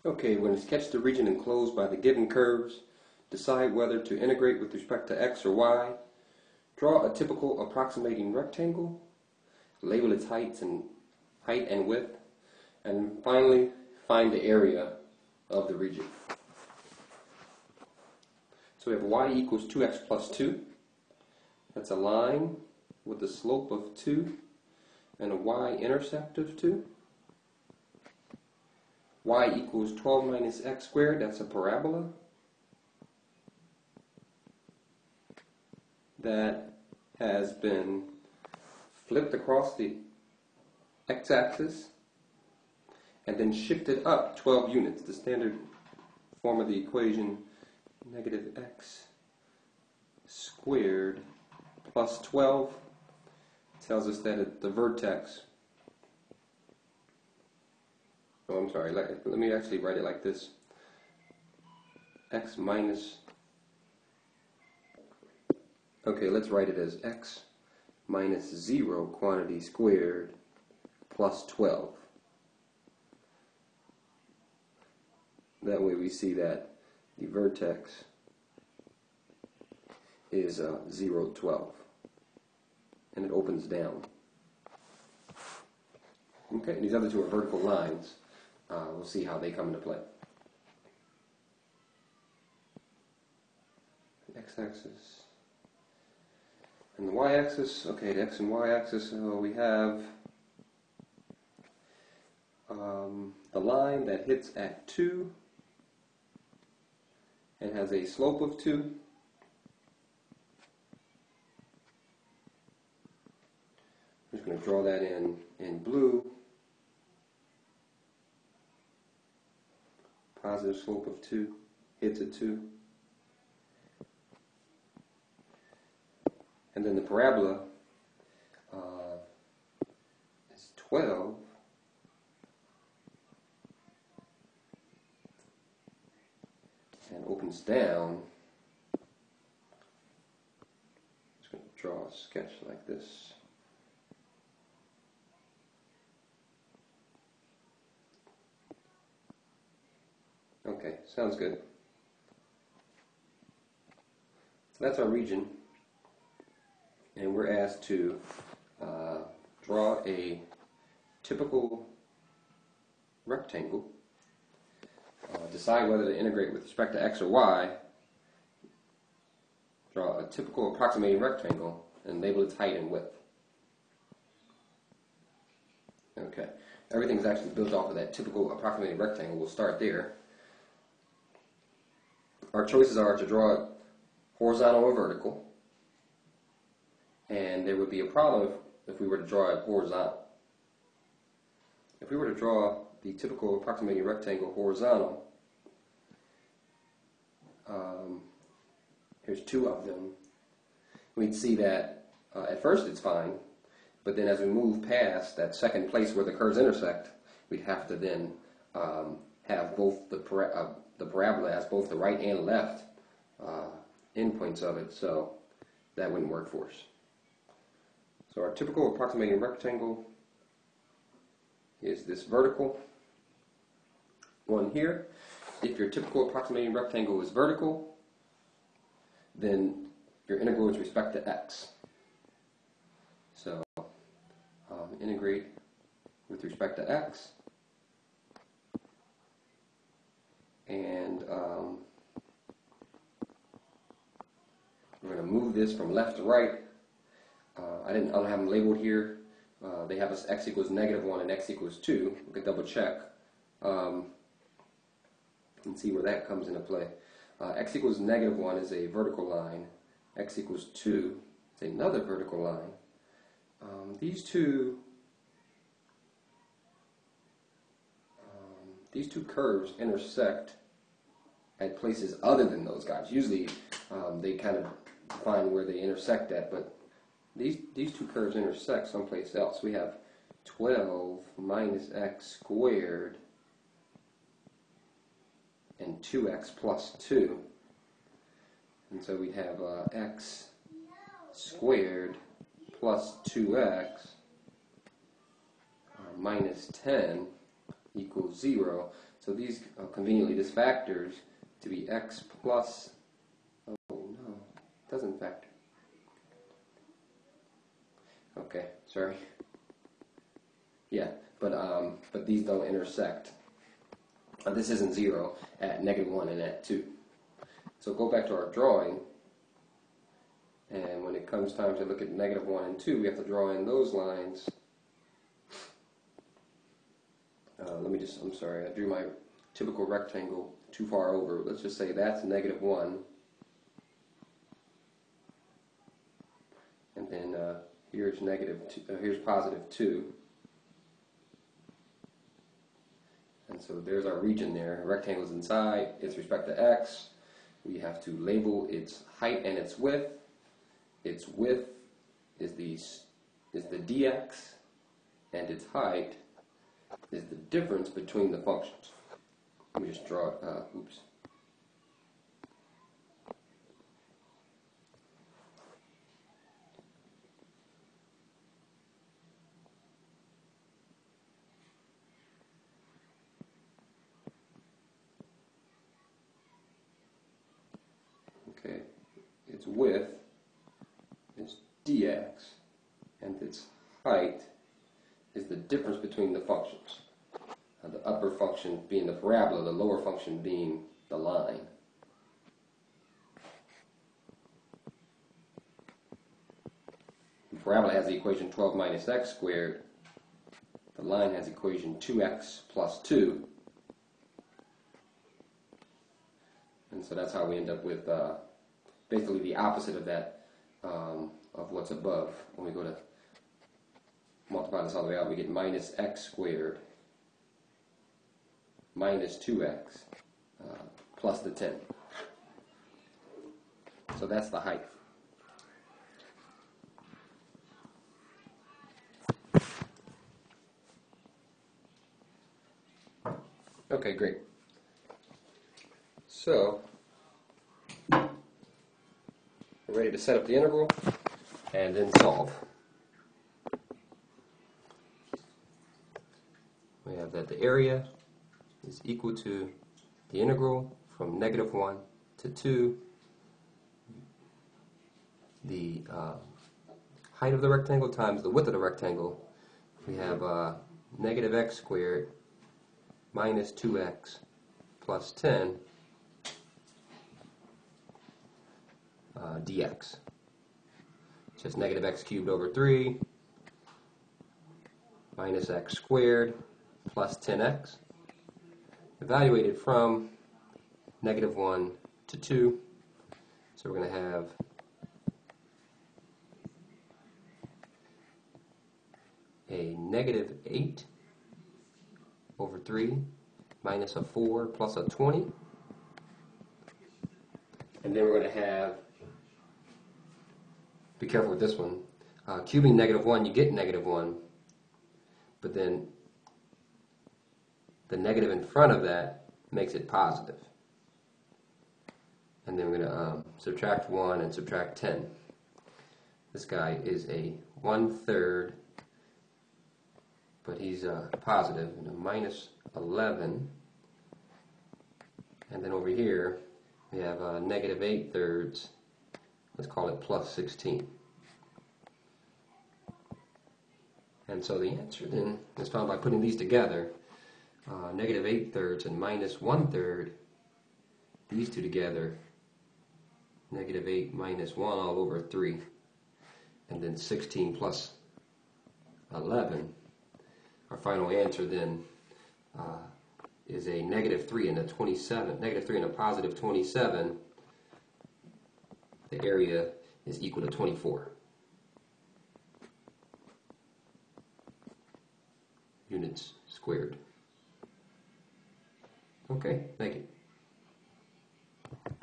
Okay, when to sketch the region enclosed by the given curves, decide whether to integrate with respect to x or y, draw a typical approximating rectangle, label its height and width, and finally find the area of the region. So we have y equals 2x plus 2. That's a line with a slope of 2 and a y-intercept of 2. Y equals 12 minus x squared. That's a parabola that has been flipped across the x-axis and then shifted up 12 units. The standard form of the equation, negative x squared plus 12, tells us that the vertex, let me actually write it like this. X minus, okay, let's write it as x minus 0 quantity squared plus 12. That way we see that the vertex is 0, 12. And it opens down. Okay, these other two are vertical lines. We'll see how they come into play. X-axis and the y-axis. Okay, the x and y-axis. We have the line that hits at 2 and has a slope of 2. I'm just going to draw that in blue. Positive slope of 2, hits at 2. And then the parabola is 12. And opens down. I'm just going to draw a sketch like this. Okay, sounds good. So that's our region, and we're asked to draw a typical rectangle, decide whether to integrate with respect to x or y, draw a typical approximating rectangle, and label its height and width. Okay, everything's actually built off of that typical approximating rectangle. We'll start there. Our choices are to draw it horizontal or vertical, and there would be a problem if we were to draw it horizontal. If we were to draw the typical approximating rectangle horizontal, here's two of them, we'd see that at first it's fine, but then as we move past that second place where the curves intersect, we'd have to then have both the parabola has both the right and left endpoints of it, so that wouldn't work for us. So our typical approximating rectangle is this vertical one here. If your typical approximating rectangle is vertical, then your integral with respect to x. So integrate with respect to x. And we're going to move this from left to right. I don't have them labeled here. They have us x equals -1 and x equals 2. We can double check and see where that comes into play. X equals -1 is a vertical line. X equals 2 is another vertical line. These two curves intersect at places other than those guys. Usually they kind of define where they intersect at, but these two curves intersect someplace else. We have 12 minus x squared and 2x plus 2. And so we'd have x squared plus 2x minus 10 equals 0. So these conveniently this factors to be x plus, oh no, it doesn't factor. Okay, sorry. Yeah, but these don't intersect. This isn't 0 at -1 and at 2. So go back to our drawing, and when it comes time to look at -1 and 2, we have to draw in those lines. I'm sorry, I drew my typical rectangle too far over. Let's just say that's -1. And then here's here's +2. And so there's our region there. Rectangle's inside, its respect to x. We have to label its height and its width. Its width is the dx, and its height is the difference between the functions. Let me just draw it. Oops. Okay, its width is dx, and its height is the difference between the functions. The upper function being the parabola, the lower function being the line. The parabola has the equation 12 minus x squared. The line has equation 2x plus 2. And so that's how we end up with basically the opposite of that, of what's above. When we go to multiply this all the way out, we get minus x squared minus 2x plus the 10. So that's the height. Okay, great. So we're ready to set up the integral and then solve. We have that the area is equal to the integral from -1 to 2, the height of the rectangle times the width of the rectangle. We have negative x squared minus 2x plus 10 dx. It's just negative x cubed over 3 minus x squared plus 10x, evaluated from -1 to 2. So we're going to have a -8 over 3 minus a 4 plus a 20. And then we're going to have, be careful with this one, cubing -1, you get -1, but then the negative in front of that makes it positive. And then we're going to subtract 1 and subtract 10. This guy is a 1/3, but he's positive, and a minus 11. And then over here we have negative 8/3. Let's call it plus 16. And so the answer then is found by putting these together. Negative 8/3 and minus 1/3, these two together, negative 8 minus 1 all over 3, and then 16 plus 11. Our final answer then is a -3 and a 27, -3 and a positive 27. The area is equal to 24 units squared. Okay, thank you.